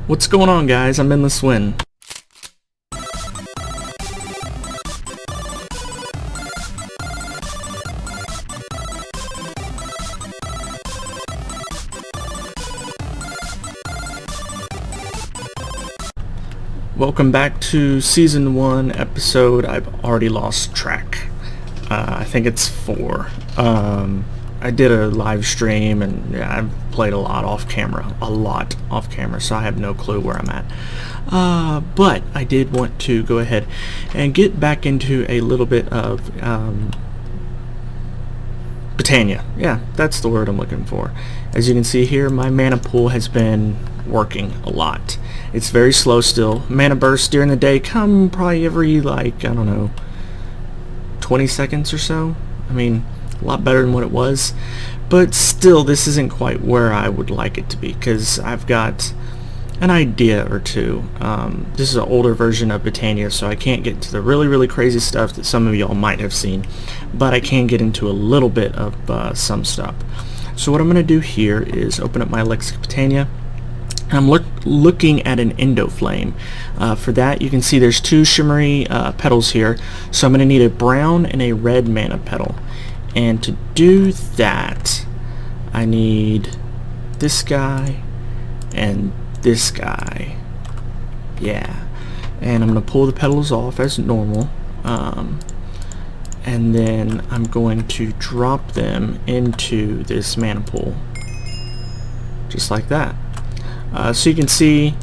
What's going on, guys? I'm Endless Win. Welcome back to Season 1 episode. I've already lost track. I think it's 4. I did a live stream and yeah, I've played a lot off camera, so I have no clue where I'm at. But I did want to go ahead and get back into a little bit of Britannia. Yeah, that's the word I'm looking for. As you can see here, my mana pool has been working a lot. It's very slow still. Mana bursts during the day come probably every, like, I don't know, 20 seconds or so. I mean, a lot better than what it was, but still this isn't quite where I would like it to be, because I've got an idea or two. This is an older version of Britannia, so I can't get into the really crazy stuff that some of y'all might have seen, but I can get into a little bit of some stuff. So what I'm going to do here is open up my Lexic Britannia. I'm looking at an Endoflame. For that, you can see there's 2 shimmery petals here, so I'm going to need a brown and a red mana petal. And to do that, I need this guy and this guy. Yeah. And I'm going to pull the petals off as normal. And then I'm going to drop them into this mana pool. Just like that. So you can see,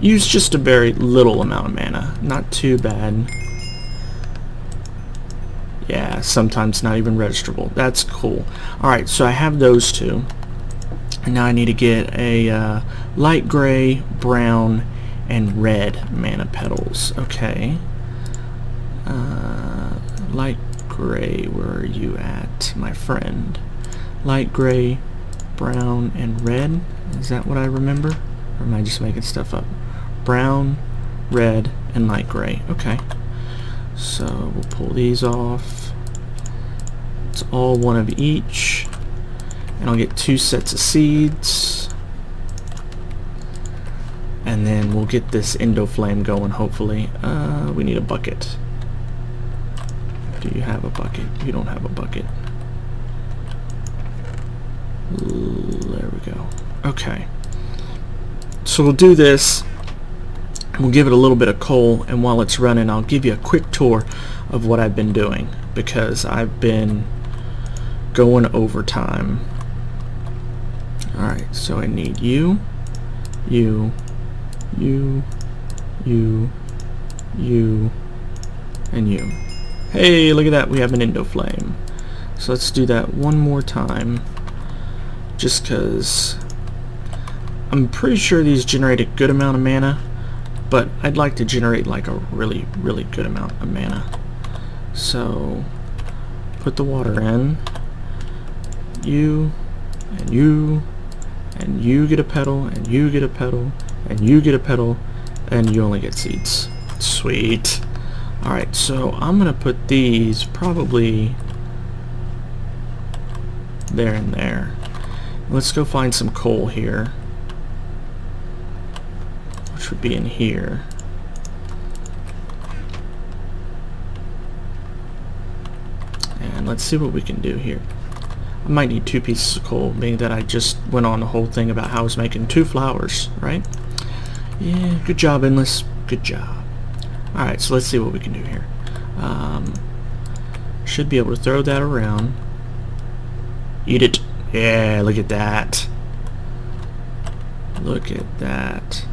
use just a very little amount of mana. Not too bad. Yeah, sometimes not even registerable. That's cool. Alright, so I have those 2. And now I need to get a light gray, brown, and red mana petals. Okay. Light gray, where are you at, my friend? Light gray, brown, and red. Is that what I remember? Or am I just making stuff up? Brown, red, and light gray. Okay. So we'll pull these off. It's all one of each. And I'll get 2 sets of seeds. And then we'll get this Endoflame going, hopefully. We need a bucket. Do you have a bucket? You don't have a bucket. There we go. Okay. So we'll do this. We'll give it a little bit of coal, and while it's running, I'll give you a quick tour of what I've been doing, because I've been going overtime. Alright, so I need you, you, and you. Hey, look at that, we have an Endoflame. So let's do that one more time, just because I'm pretty sure these generate a good amount of mana, but I'd like to generate like a really good amount of mana. So put the water in. You and you and you get a petal, and you get a petal, and you get a petal, and you only get seeds. Sweet. Alright, so I'm gonna put these probably there and there. Let's go find some coal here, which would be in here. And let's see what we can do here. I might need 2 pieces of coal, being that I just went on the whole thing about how I was making 2 flowers, right? Yeah, good job, Endless. Good job. Alright, so let's see what we can do here. Should be able to throw that around. Eat it. Yeah, look at that. Look at that.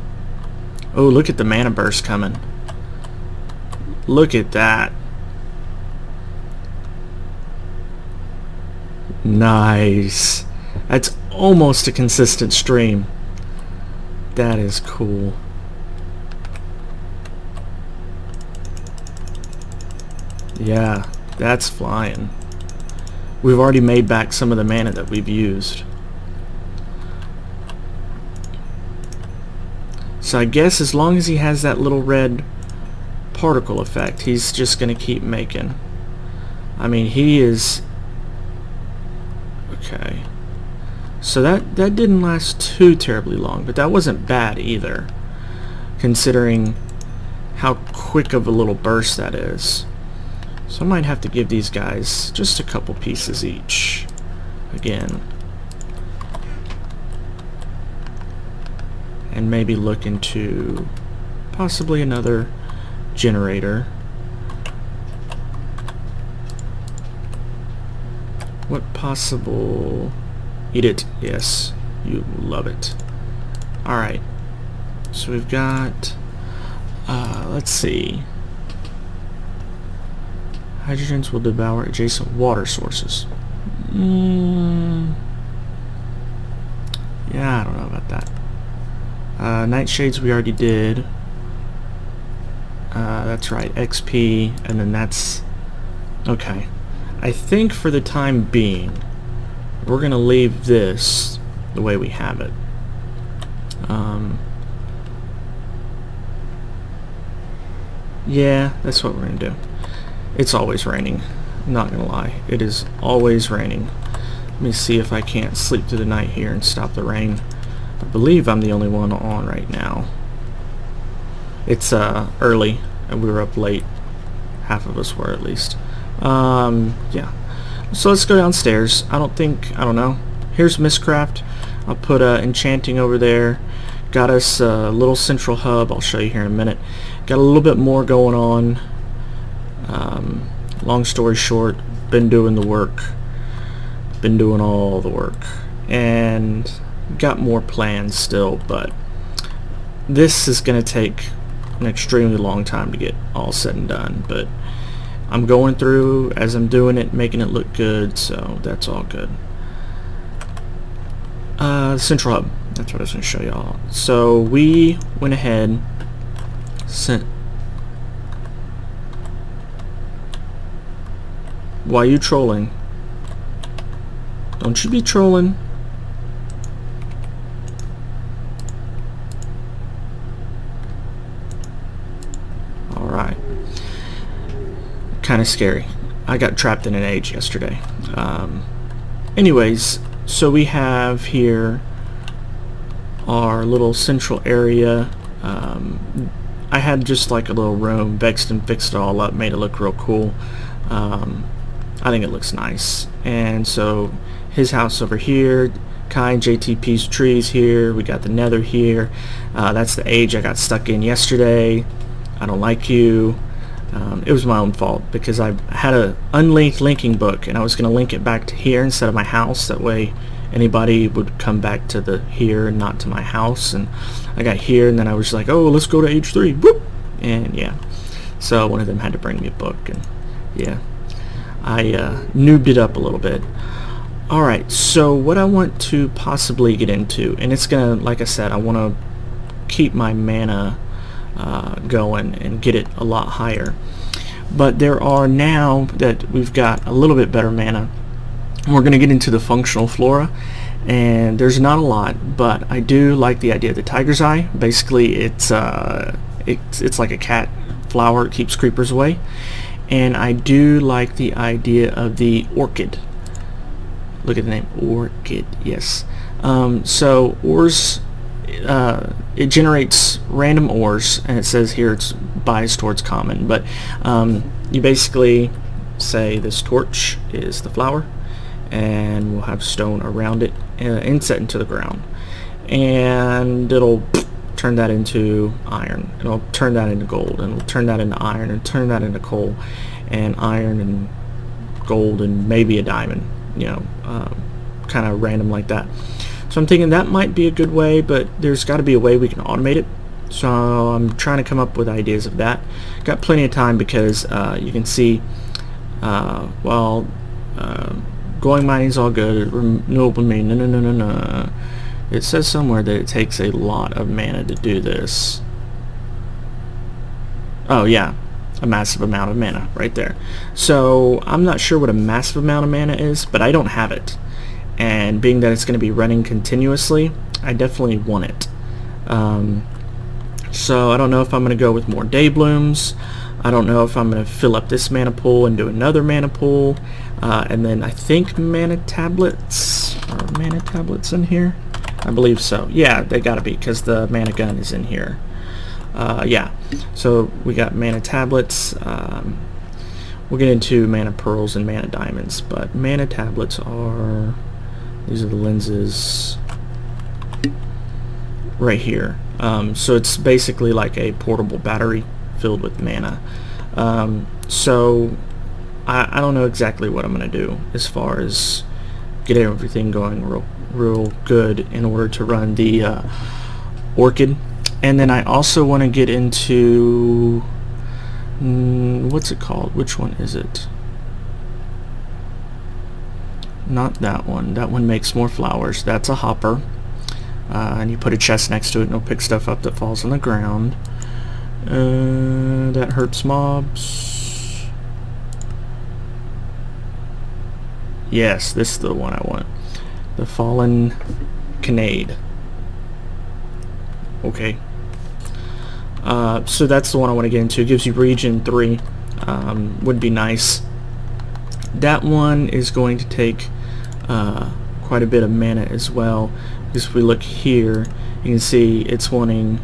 Oh, look at the mana burst coming. Look at that. Nice. That's almost a consistent stream. That is cool. Yeah, that's flying. We've already made back some of the mana that we've used. So I guess as long as he has that little red particle effect, he's just going to keep making. I mean, he is... Okay. So that didn't last too terribly long, but that wasn't bad either, considering how quick of a little burst that is. So I might have to give these guys just a couple pieces each again, and maybe look into possibly another generator. What possible... Eat it. Yes, you love it. Alright, so we've got let's see, hydrogens will devour adjacent water sources. Yeah, I don't know about that. Nightshades we already did. That's right, XP, and then that's okay. I think for the time being we're gonna leave this the way we have it. Yeah, that's what we're gonna do. It's always raining, I'm not gonna lie, it is always raining. Let me see if I can't sleep through the night here and stop the rain. I believe I'm the only one on right now. It's early and we were up late. Half of us were, at least. Yeah. So let's go downstairs. I don't know. Here's Mistcraft. I'll put enchanting over there. Got us a little central hub. I'll show you here in a minute. Got a little bit more going on. Long story short, been doing the work. Been doing all the work. And got more plans still, but this is going to take an extremely long time to get all said and done. But I'm going through as I'm doing it, making it look good, so that's all good. Central hub, that's what I was going to show y'all. So we went ahead, why are you trolling? Don't you be trolling. Alright. Kind of scary. I got trapped in an age yesterday. Anyways, so we have here our little central area. I had just like a little room. Vextin fixed it all up, made it look real cool. I think it looks nice. And so his house over here, Kai and JTP's trees here. We got the nether here. That's the age I got stuck in yesterday. I don't like you. It was my own fault because I had a unlinked linking book and I was going to link it back to here instead of my house. That way anybody would come back to the here and not to my house. And I got here and then I was like, oh, let's go to age 3. Whoop! And yeah, so one of them had to bring me a book, and yeah, I noobed it up a little bit. Alright, so what I want to possibly get into, and it's gonna, like I said, I want to keep my mana going and get it a lot higher. But there are, now that we've got a little bit better mana, we're going to get into the functional flora, and there's not a lot, but I do like the idea of the tiger's eye. Basically it's like a cat flower, it keeps creepers away. And I do like the idea of the orchid. Look at the name, orchid, yes. So ores, it generates random ores, and it says here it's biased towards common, but you basically say this torch is the flower, and we'll have stone around it inset into the ground, and it'll turn that into iron, and it'll turn that into gold, and it'll turn that into iron, and turn that into coal, and iron, and gold, and maybe a diamond, you know, kind of random like that. So I'm thinking that might be a good way, but there's got to be a way we can automate it. So I'm trying to come up with ideas of that. Got plenty of time because you can see, going mining is all good. Renewable mining, no. It says somewhere that it takes a lot of mana to do this. Oh yeah, a massive amount of mana right there. So I'm not sure what a massive amount of mana is, but I don't have it. And being that it's going to be running continuously, I definitely want it. So I don't know if I'm going to go with more day blooms. I don't know if I'm going to fill up this mana pool and do another mana pool. And then I think mana tablets. Are mana tablets in here? I believe so. Yeah, they gotta be, because the mana gun is in here. Yeah, so we got mana tablets. We'll get into mana pearls and mana diamonds, but mana tablets are, these are the lenses right here. So it's basically like a portable battery filled with mana. So I don't know exactly what I'm going to do as far as get everything going real good in order to run the Orchid. And then I also want to get into what's it called? Which one is it? Not that one. That one makes more flowers. That's a hopper. And you put a chest next to it and it'll pick stuff up that falls on the ground. That hurts mobs. Yes, this is the one I want. The Fallen Canade. Okay. So that's the one I want to get into. It gives you region 3. Would be nice. That one is going to take quite a bit of mana as well. Because if we look here, you can see it's wanting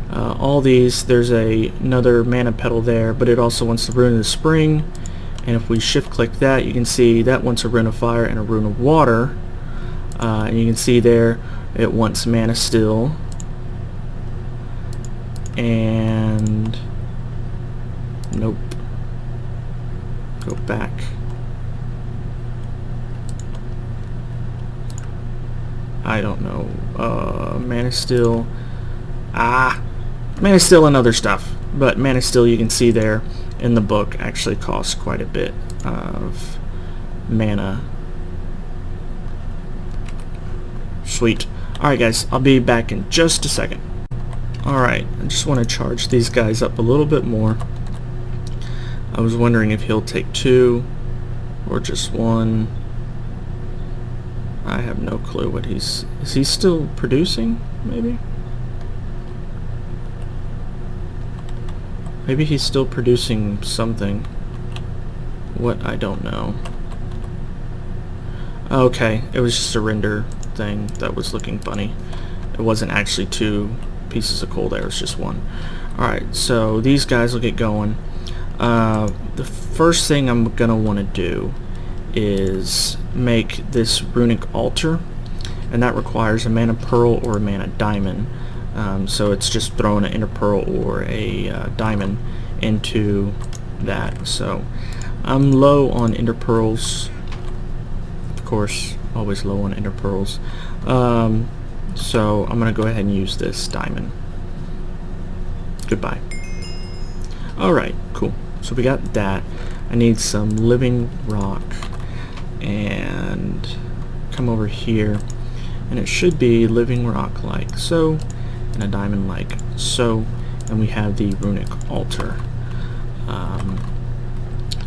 all these. There's another mana petal there, but it also wants the Rune of the Spring. And if we shift click that, you can see that wants a Rune of Fire and a Rune of Water. And you can see there it wants Mana Still. And nope. Go back. I don't know. Mana Still. Mana Still and other stuff. But Mana Still, you can see there in the book, actually costs quite a bit of mana. Sweet. Alright guys, I'll be back in just a second. Alright, I just want to charge these guys up a little bit more. I was wondering if he'll take 2 or just 1. I have no clue what is he still producing, maybe? Maybe he's still producing something. What, I don't know. Okay, it was just a render thing that was looking funny. It wasn't actually 2 pieces of coal there, it was just 1. Alright, so these guys will get going. The first thing I'm gonna want to do is make this runic altar, and that requires a mana pearl or a mana diamond. So it's just throwing an inner pearl or a diamond into that. So I'm low on ender pearls, of course, always low on ender pearls. So I'm gonna go ahead and use this diamond. Goodbye. Alright, cool. So we got that. I need some living rock, and come over here, and it should be living rock like so, and a diamond like so, and we have the runic altar.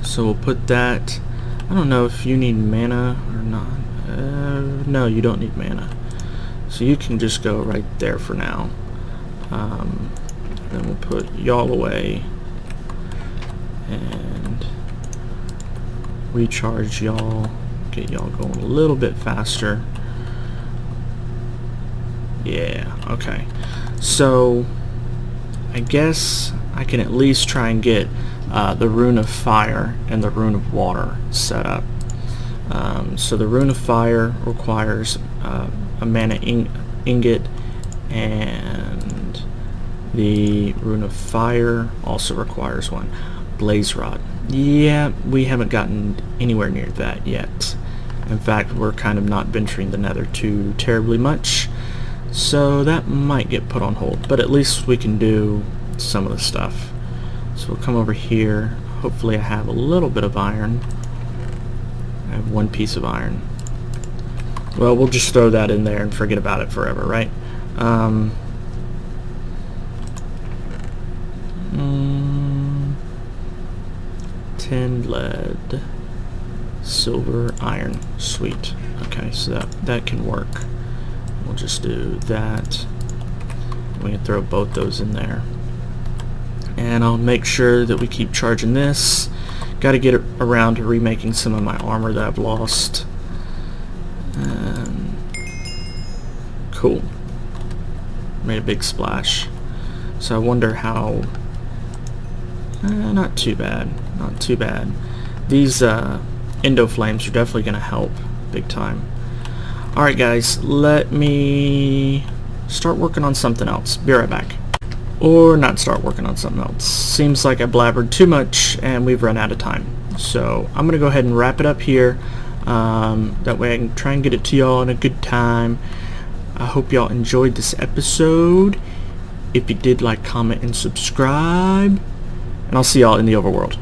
So we'll put that. I don't know if you need mana or not. No, you don't need mana, so you can just go right there for now. Then we'll put y'all away and recharge y'all, get y'all going a little bit faster. Yeah, okay. So I guess I can at least try and get the Rune of Fire and the Rune of Water set up. So the Rune of Fire requires a mana ingot, and the Rune of Fire also requires one. Blaze Rod. Yeah, we haven't gotten anywhere near that yet. In fact, we're kind of not venturing the nether too terribly much, so that might get put on hold, but at least we can do some of the stuff. So we'll come over here. Hopefully I have a little bit of iron. I have 1 piece of iron. Well, we'll just throw that in there and forget about it forever, right? 10 lead, silver, iron. Sweet. Okay, so that can work. We'll just do that. We can throw both those in there. And I'll make sure that we keep charging this. Gotta get around to remaking some of my armor that I've lost. And Cool. Made a big splash. So I wonder how... not too bad. Not too bad. These endo flames are definitely going to help big time. Alright guys, let me start working on something else. Be right back. Or not start working on something else. Seems like I blabbered too much and we've run out of time. So I'm going to go ahead and wrap it up here. That way I can try and get it to y'all in a good time. I hope y'all enjoyed this episode. If you did, like, comment, and subscribe. And I'll see y'all in the overworld.